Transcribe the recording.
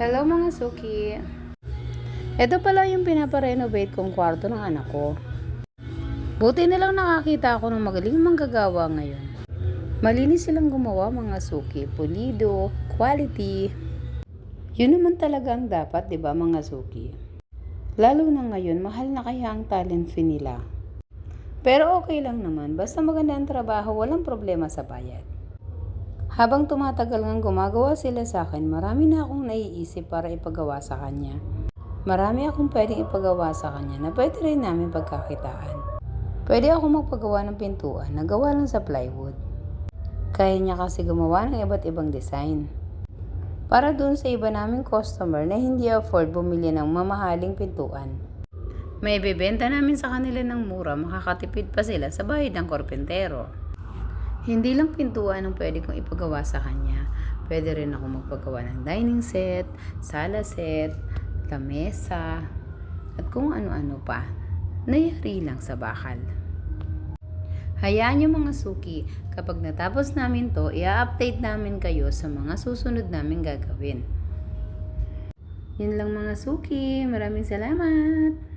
Hello mga suki. Ito pala yung pinaparenovate kong kwarto ng anak ko. Buti nilang nakakita ako ng magaling manggagawa ngayon. Malinis silang gumawa mga suki, pulido, quality. Yun naman talaga ang dapat, 'di ba mga suki? Lalo na ngayon, mahal na kaya ang talent fee nila. Pero okay lang naman, basta maganda ang trabaho, walang problema sa bayad. Habang tumatagal ngang gumagawa sila sa akin, marami na akong naiisip para ipagawa sa kanya. Marami akong pwedeng ipagawa sa kanya na pwede rin namin pagkakitaan. Pwede ako magpagawa ng pintuan na gawa lang sa plywood. Kaya niya kasi gumawa ng iba't ibang design. Para dun sa iba naming customer na hindi afford bumili ng mamahaling pintuan. May bebenta namin sa kanila ng mura, makakatipid pa sila sa bayad ng korpentero. Hindi lang pintuan ang pwede kong ipagawa sa kanya. Pwede rin ako magpagawa ng dining set, sala set, lamesa, at kung ano-ano pa. Nayari lang sa bakal. Hayaan niyo mga suki, kapag natapos namin to, i-update namin kayo sa mga susunod namin gagawin. Yun lang mga suki, maraming salamat!